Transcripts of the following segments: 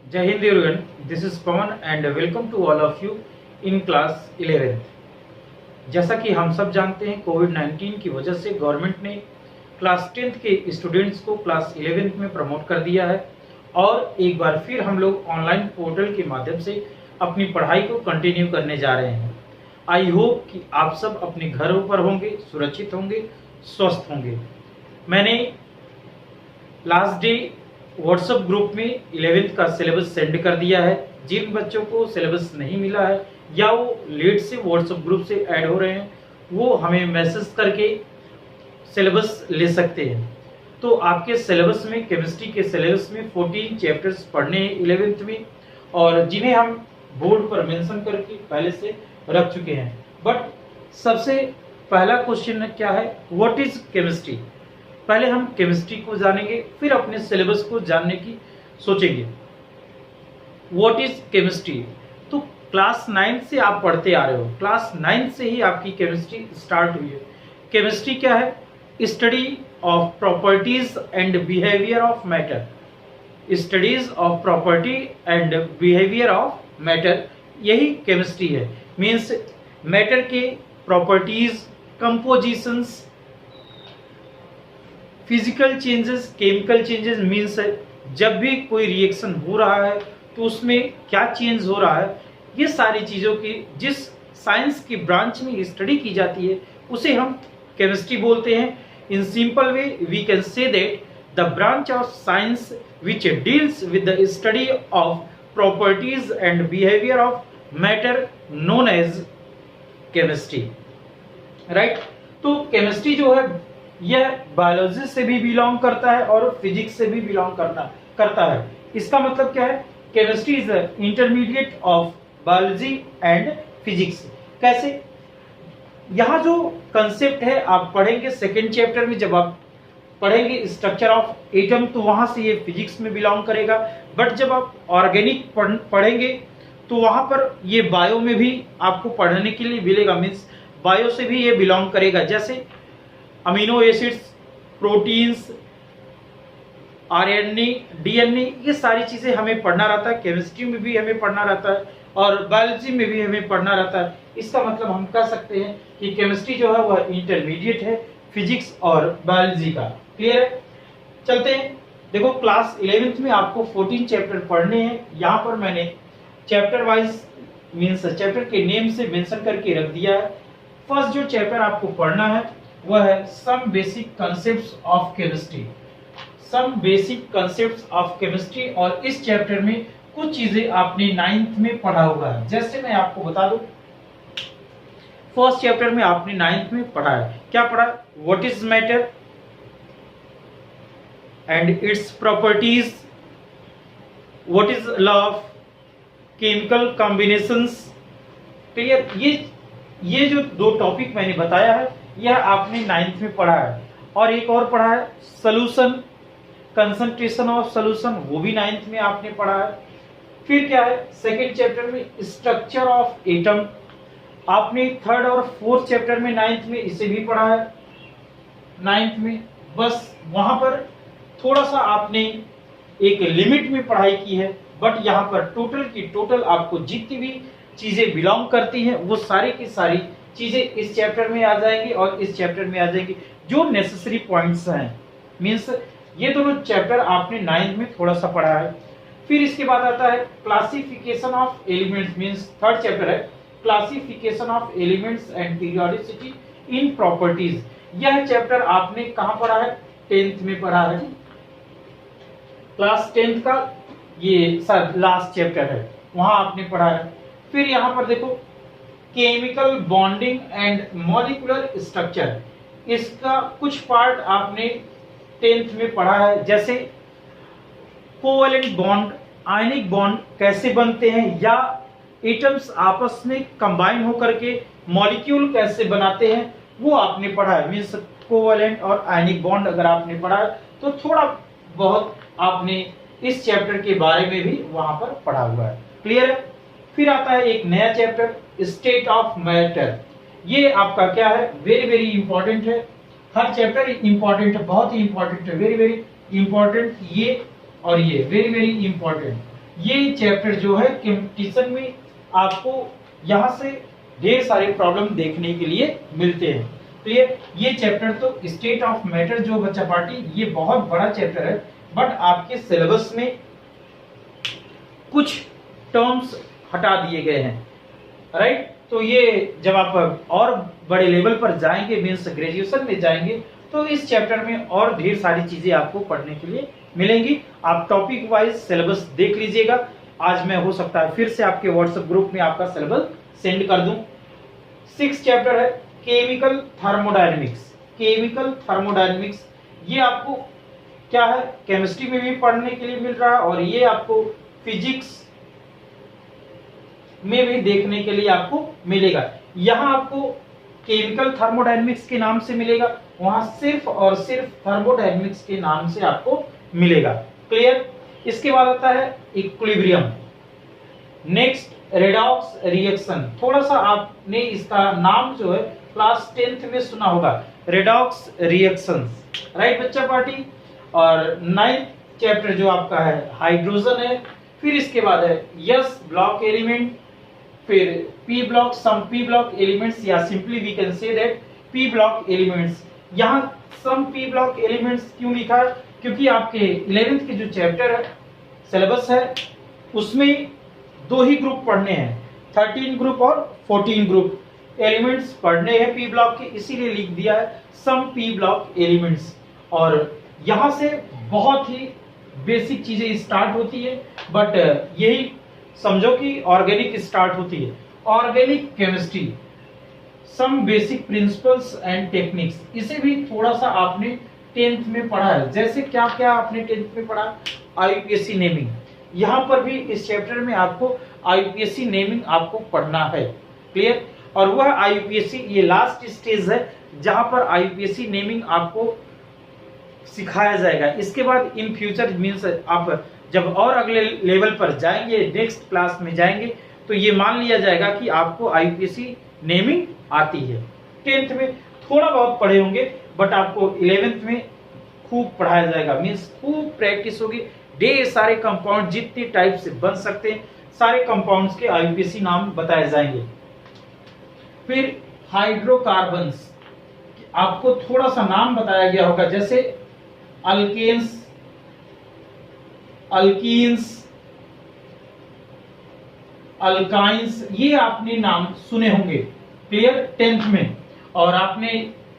Jai Hind everyone, this is Pawan and welcome to all of you in class 11th। जैसा कि हम सब जानते हैं कोविड-19 की वजह से गवर्नमेंट ने क्लास 10th के स्टूडेंट्स को क्लास 11th में प्रमोट कर दिया है और एक बार फिर हम लोग ऑनलाइन पोर्टल के माध्यम से अपनी पढ़ाई को कंटिन्यू करने जा रहे हैं। आई होप कि आप सब अपने घरों पर होंगे, सुरक्षित होंगे, स्वस्थ होंगे। मैंने लास्ट डे व्हाट्सएप ग्रुप में 11th का सिलेबस सेंड कर दिया है। जिन बच्चों को सिलेबस नहीं मिला है या वो लेट से व्हाट्सएप ग्रुप से ऐड हो रहे हैं वो हमें मैसेज करके सिलेबस ले सकते हैं। तो आपके सिलेबस में, केमिस्ट्री के सिलेबस में 14 चैप्टर्स पढ़ने हैं 11th में, और जिन्हें हम बोर्ड पर मेंशन करके पहले से रख चुके हैं। बट सबसे पहला क्वेश्चन क्या है, व्हाट इज केमिस्ट्री। पहले हम केमिस्ट्री को जानेंगे, फिर अपने सिलेबस को जानने की सोचेंगे। व्हाट इज केमिस्ट्री, तो क्लास 9 से आप पढ़ते आ रहे हो, क्लास 9 से ही आपकी केमिस्ट्री स्टार्ट हुई है। केमिस्ट्री क्या है, study of properties and behaviour of matter. Studies of property and behaviour of matter, यही केमिस्ट्री है। मीन्स मैटर के properties, compositions, physical changes, chemical changes. Means जब भी कोई रिएक्शन हो रहा है तो उसमें क्या चेंज हो रहा है, ये सारी चीज़ों की जिस साइंस की ब्रांच में स्टडी की जाती है उसे हम केमिस्ट्री बोलते हैं। In simple way we can say that the branch of science which deals with the study of properties and behaviour of matter known as chemistry, right. तो केमिस्ट्री जो है यह बायोलॉजी से भी बिलोंग करता है और फिजिक्स से भी बिलोंग करता है। इसका मतलब क्या है, chemistry is intermediate of biology and physics. कैसे, यहाँ जो कंसेप्ट है आप पढ़ेंगे सेकेंड चैप्टर में, जब आप पढ़ेंगे स्ट्रक्चर ऑफ एटम तो वहां से ये फिजिक्स में बिलोंग करेगा। बट जब आप ऑर्गेनिक पढ़ेंगे तो वहां पर ये बायो में भी आपको पढ़ने के लिए मिलेगा। मीन्स बायो से भी ये बिलोंग करेगा, जैसे amino acids, proteins, RNA, DNA, ये सारी चीजें हमें पढ़ना रहता है। केमिस्ट्री में भी हमें पढ़ना रहता है और बायोलॉजी में भी हमें पढ़ना रहता है। इसका मतलब हम कह सकते हैं कि केमिस्ट्री जो है वह इंटरमीडिएट है फिजिक्स और बायोलॉजी का। क्लियर है, चलते हैं। देखो क्लास 11th में आपको 14 चैप्टर पढ़ने हैं। यहाँ पर मैंने चैप्टर वाइज मीन्स चैप्टर के नेम से मेंशन करके रख दिया है। फर्स्ट जो चैप्टर आपको पढ़ना है वह है some basic concepts of chemistry. Some basic concepts of chemistry, और इस चैप्टर में कुछ चीजें आपने 9th में पढ़ा होगा। जैसे मैं आपको बता दूं, फर्स्ट चैप्टर में आपने 9th में पढ़ा है, क्या पढ़ा, what is matter and its properties, what is law of chemical combinations. Clear, ये जो दो टॉपिक मैंने बताया है यह आपने 9th में पढ़ा है। और एक और पढ़ा है सॉल्यूशन, कंसंट्रेशन ऑफ सॉल्यूशन, वो भी 9th में आपने पढ़ा है। फिर क्या है, सेकेंड चैप्टर में स्ट्रक्चर ऑफ एटम, आपने थर्ड और फोर्थ चैप्टर में 9th में इसे भी पढ़ा है 9th में। बस वहां पर थोड़ा सा आपने एक लिमिट में पढ़ाई की है, बट यहाँ पर टोटल की टोटल आपको जितनी भी चीजें बिलोंग करती हैं वो सारी की सारी चीजें इस चैप्टर में आ जाएंगी और इस चैप्टर में आ जाएंगी जो नेसेसरी पॉइंट्स हैं। मीन्स ये दोनों चैप्टर आपने 9th में थोड़ा सा पढ़ा है। फिर इसके बाद आता है classification of elements, means third chapter है classification of elements and periodicity in properties. यह चैप्टर आपने कहाँ पढ़ा है, 10th में पढ़ा है। क्लास 10th का ये लास्ट चैप्टर है, वहां आपने पढ़ा है। फिर यहाँ पर देखो chemical bonding and molecular structure, इसका कुछ पार्ट आपने 10th में पढ़ा है। जैसे कोवैलेंट बॉन्ड, आयनिक बॉन्ड कैसे बनते हैं, या एटम्स आपस में कंबाइन होकर के मॉलिक्यूल कैसे बनाते हैं वो आपने पढ़ा है। मीन्स कोवैलेंट और आयनिक बॉन्ड अगर आपने पढ़ा है तो थोड़ा बहुत आपने इस चैप्टर के बारे में भी वहां पर पढ़ा हुआ है। क्लियर है। फिर आता है एक नया चैप्टर स्टेट ऑफ मैटर। ये आपका क्या है, वेरी वेरी इंपॉर्टेंट है। हर चैप्टर इंपॉर्टेंट है, बहुत ही इंपॉर्टेंट है, वेरी वेरी इंपॉर्टेंट। ये और ये वेरी वेरी इंपॉर्टेंट। ये चैप्टर जो है कंपटीशन में आपको यहाँ से ढेर सारे प्रॉब्लम देखने के लिए मिलते हैं। तो ये चैप्टर तो स्टेट ऑफ मैटर जो बच्चा पार्टी, ये बहुत बड़ा चैप्टर है, बट आपके सिलेबस में कुछ टर्म्स हटा दिए गए हैं, राइट। तो ये जब आप और बड़े लेवल पर जाएंगे, मीन्स ग्रेजुएशन में जाएंगे, तो इस चैप्टर में और ढेर सारी चीजें आपको पढ़ने के लिए मिलेंगी। आप टॉपिक वाइज सिलेबस देख लीजिएगा। आज मैं हो सकता है फिर से आपके व्हाट्सएप ग्रुप में आपका सिलेबस सेंड कर दूं। 6 चैप्टर है केमिकल थर्मोडायनेमिक्स। केमिकल थर्मोडायनेमिक्स ये आपको क्या है, केमिस्ट्री में भी पढ़ने के लिए मिल रहा है, और ये आपको फिजिक्स में भी देखने के लिए आपको मिलेगा। यहाँ आपको केमिकल थर्मोडायनेमिक्स के नाम से मिलेगा, वहां सिर्फ और सिर्फ थर्मोडायनेमिक्स के नाम से आपको मिलेगा। क्लियर। इसके बाद आता है इक्विलिब्रियम, नेक्स्ट रेडॉक्स रिएक्शन। थोड़ा सा आपने इसका नाम जो है क्लास 10th में सुना होगा, रेडॉक्स रिएक्शंस, राइट बच्चा पार्टी। और 9th चैप्टर जो आपका है हाइड्रोजन है। फिर इसके बाद है यस ब्लॉक एलिमेंट, फिर P block, some P block elements, या simply we can say that P block elements. यहाँ सम पी ब्लॉक एलिमेंट्स क्यों लिखा है, क्योंकि आपके 11th के जो चैप्टर है सिलेबस है उसमें 2 ही ग्रुप पढ़ने हैं, 13 ग्रुप और 14 ग्रुप एलिमेंट्स पढ़ने हैं पी ब्लॉक के, इसीलिए लिख दिया है सम पी ब्लॉक एलिमेंट्स। और यहाँ से बहुत ही बेसिक चीजें स्टार्ट होती है, बट यही समझो कि ऑर्गेनिक स्टार्ट होती है, organic chemistry, some basic principles and techniques. इसे भी थोड़ा सा आपने 10th में पढ़ा है। जैसे क्या क्या आपने 10th में पढ़ा, आईयूपीएसी नेमिंग, यहाँ पर भी इस चैप्टर में आपको आईयूपीएसी नेमिंग आपको पढ़ना है। क्लियर। और वह आईयूपीएसी ये लास्ट स्टेज है जहां पर आईयूपीएसी नेमिंग आपको सिखाया जाएगा। इसके बाद इन फ्यूचर मीन्स आप जब और अगले लेवल पर जाएंगे, नेक्स्ट क्लास में जाएंगे, तो ये मान लिया जाएगा कि आपको आईयूपीएसी नेमिंग आती है। 10th में थोड़ा बहुत पढ़े होंगे, बट आपको 11th में खूब पढ़ाया जाएगा, मीन्स खूब प्रैक्टिस होगी। ढेर सारे कंपाउंड जितने टाइप से बन सकते हैं, सारे कंपाउंड्स के आईयूपीएसी नाम बताए जाएंगे। फिर हाइड्रोकार्बन्स, आपको थोड़ा सा नाम बताया गया होगा, जैसे अल्केन्स, अल्कीन्स, अल्काइंस, ये आपने नाम सुने होंगे। क्लियर। 10th में। और आपने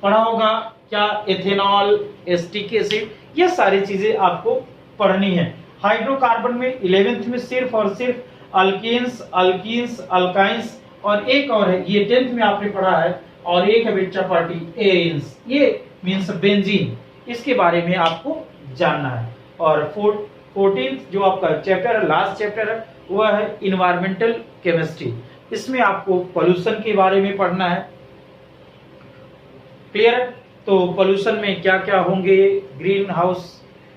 पढ़ा होगा क्या, एथेनॉल, एसिटिक एसिड, ये सारी चीजें आपको पढ़नी है। हाइड्रोकार्बन में 11th में सिर्फ और सिर्फ अल्केन्स, अल्कीन्स, अल्काइंस, और एक और है ये 10th में आपने पढ़ा है, और एक है बेटा पार्टी एरिन्स, ये मींस बेंजीन, इसके बारे में आपको जानना है। और 14th जो आपका चैप्टर है, लास्ट चैप्टर है, वह है इन्वायरमेंटल केमिस्ट्री। इसमें आपको पोल्यूशन के बारे में पढ़ना है। क्लियर है। तो पोल्यूशन में क्या क्या होंगे, ग्रीन हाउस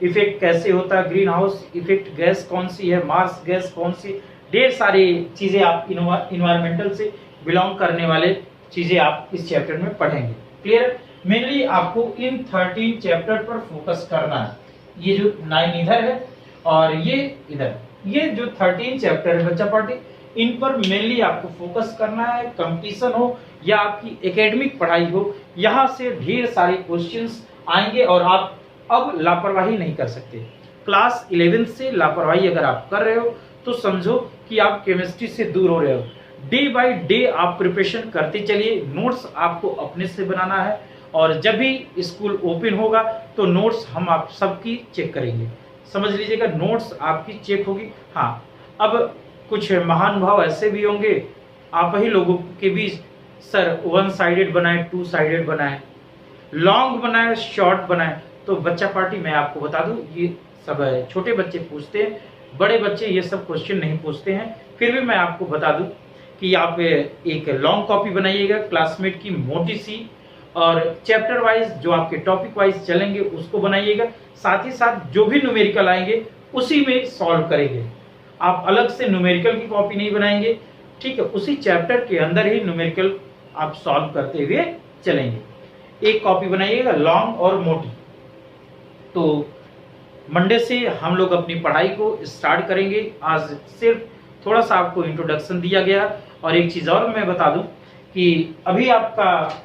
इफेक्ट कैसे होता है, ग्रीन हाउस इफेक्ट गैस कौन सी है, मार्स गैस कौन सी, ढेर सारी चीजें आप इन्वायरमेंटल से बिलोंग करने वाले चीजें आप इस चैप्टर में पढ़ेंगे। क्लियर। मेनली आपको इन 13 चैप्टर पर फोकस करना है। ये जो 9 इधर है और ये इधर, ये जो 13 चैप्टर है बच्चा पार्टी, इन पर मेनली आपको फोकस करना है। कंपटीशन हो या आपकी एकेडमिक पढ़ाई हो, यहाँ से ढेर सारे क्वेश्चंस आएंगे और आप अब लापरवाही नहीं कर सकते। क्लास 11 से लापरवाही अगर आप कर रहे हो तो समझो कि आप केमिस्ट्री से दूर हो रहे हो। डे बाय डे आप प्रिपरेशन करते चलिए, नोट्स आपको अपने से बनाना है, और जब भी स्कूल ओपन होगा तो नोट्स हम आप सबकी चेक करेंगे। समझ लीजिएगा, नोट्स आपकी चेक होगी। हाँ, अब कुछ महान भाव ऐसे भी होंगे आप ही लोगों के बीच, सर 1 साइडेड बनाए, 2 साइडेड बनाए, लॉन्ग बनाए, शॉर्ट बनाए। तो बच्चा पार्टी मैं आपको बता दूं, ये सब छोटे बच्चे पूछते हैं, बड़े बच्चे ये सब क्वेश्चन नहीं पूछते हैं। फिर भी मैं आपको बता दूं कि आप एक लॉन्ग कॉपी बनाइएगा क्लासमेट की मोटी सी, और चैप्टर वाइज जो आपके टॉपिक वाइज चलेंगे उसको बनाइएगा। साथ ही साथ जो भी न्यूमेरिकल आएंगे उसी में सॉल्व करेंगे। आप अलग से न्यूमेरिकल की कॉपी नहीं बनाएंगे, ठीक है, उसी चैप्टर के अंदर ही न्यूमेरिकल आप सॉल्व करते हुए चलेंगे। एक कॉपी बनाइएगा लॉन्ग और मोटी। तो मंडे से हम लोग अपनी पढ़ाई को स्टार्ट करेंगे। आज सिर्फ थोड़ा सा आपको इंट्रोडक्शन दिया गया। और एक चीज़ और मैं बता दूं कि अभी आपका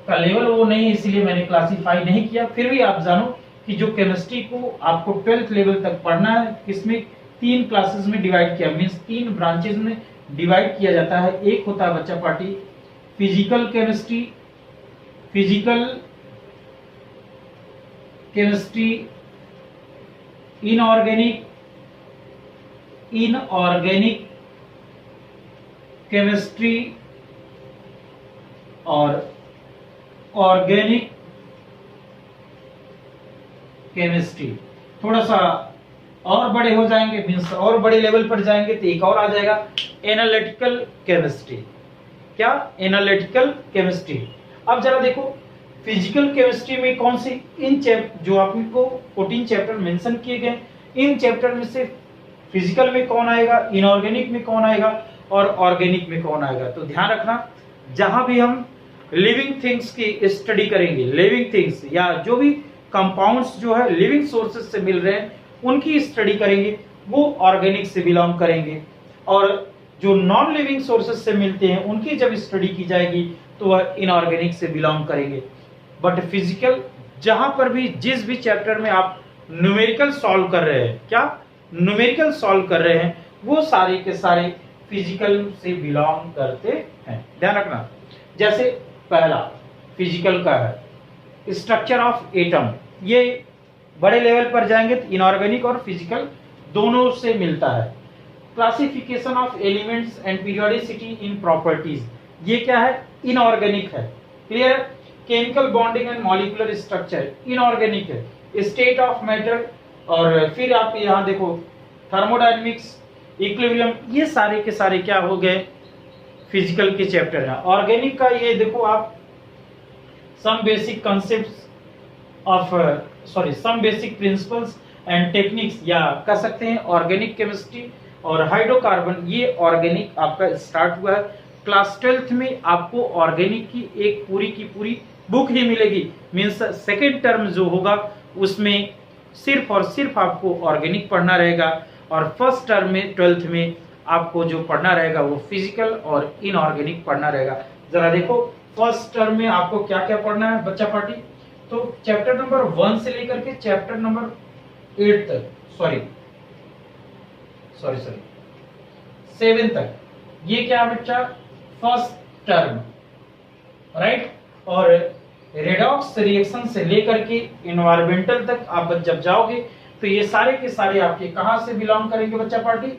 लेवल वो नहीं है, इसीलिए मैंने क्लासीफाई नहीं किया। फिर भी आप जानो कि जो केमिस्ट्री को आपको 12th लेवल तक पढ़ना है, इसमें 3 क्लासेस में डिवाइड किया, मीन्स 3 ब्रांचेज में डिवाइड किया जाता है। एक होता है बच्चा party physical chemistry, inorganic chemistry और ऑर्गेनिक केमिस्ट्री। थोड़ा सा और बड़े हो जाएंगे, मीन्स और बड़े लेवल पर जाएंगे तो एक और आ जाएगा एनालिटिकल केमिस्ट्री। क्या? Analytical chemistry. अब जरा देखो फिजिकल केमिस्ट्री में कौन से जो आपको 14 चैप्टर मेंशन किए गए, इन चैप्टर में से फिजिकल में कौन आएगा, इनऑर्गेनिक में कौन आएगा और ऑर्गेनिक में कौन आएगा। तो ध्यान रखना, जहां भी हम लिविंग थिंग्स की स्टडी करेंगे, लिविंग थिंग्स या जो भी कंपाउंड्स जो है लिविंग सोर्सेज से मिल रहे हैं उनकी स्टडी करेंगे, वो ऑर्गेनिक से बिलोंग करेंगे। और जो नॉन लिविंग सोर्सेज से मिलते हैं उनकी जब स्टडी की जाएगी तो वह इनऑर्गेनिक से बिलोंग करेंगे। बट फिजिकल, जहां पर भी जिस भी चैप्टर में आप न्यूमेरिकल सॉल्व कर रहे हैं, क्या न्यूमेरिकल सॉल्व कर रहे हैं, वो सारे के सारे फिजिकल से बिलोंग करते हैं। ध्यान रखना, जैसे पहला फिजिकल का है स्ट्रक्चर ऑफ एटम, ये बड़े लेवल पर जाएंगे तो इनऑर्गेनिक और फिजिकल दोनों से मिलता है। Classification of elements and periodicity in properties, ये क्या है? इनऑर्गेनिक है। Clear? Chemical bonding and molecular structure inorganic है। स्टेट ऑफ मैटर, और फिर आप यहाँ देखो थर्मोडायनेमिक्स, इक्विलिब्रियम, ये सारे के सारे क्या हो गए? फिजिकल के चैप्टर है। ऑर्गेनिक का ये देखो आप some basic concepts of some basic principles and techniques, या कह सकते हैं ऑर्गेनिक केमिस्ट्री और हाइड्रोकार्बन, ये ऑर्गेनिक आपका स्टार्ट हुआ है। क्लास 12th में आपको ऑर्गेनिक की एक पूरी की पूरी बुक ही मिलेगी, मीन्स सेकेंड टर्म जो होगा उसमें सिर्फ और सिर्फ आपको ऑर्गेनिक पढ़ना रहेगा, और फर्स्ट टर्म में 12th में आपको जो पढ़ना रहेगा वो फिजिकल और इनऑर्गेनिक पढ़ना रहेगा। जरा देखो फर्स्ट टर्म में आपको क्या क्या पढ़ना है बच्चा पार्टी। तो चैप्टर नंबर 1 से लेकर के चैप्टर नंबर 8 तक, सॉरी 7 तक, ये क्या बच्चा? First term, right. और रेडॉक्स रिएक्शन से लेकर के एनवायरमेंटल तक आप जब जाओगे तो ये सारे के सारे आपके कहां से बिलोंग करेंगे बच्चा पार्टी?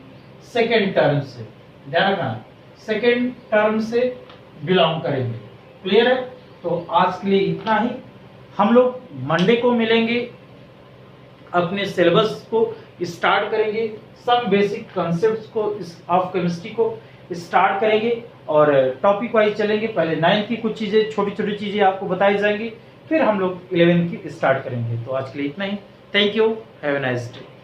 सेकेंड टर्म से। ध्यान रखना, सेकेंड टर्म से बिलोंग करेंगे। क्लियर है? तो आज के लिए इतना ही। हम लोग मंडे को मिलेंगे, अपने सिलेबस को स्टार्ट करेंगे, सम बेसिक कॉन्सेप्ट्स को ऑफ केमिस्ट्री को स्टार्ट करेंगे और टॉपिक वाइज चलेंगे। पहले 9th की कुछ चीजें, छोटी छोटी चीजें आपको बताई जाएंगी, फिर हम लोग 11th की स्टार्ट करेंगे। तो आज के लिए इतना ही। Thank you, have a nice day.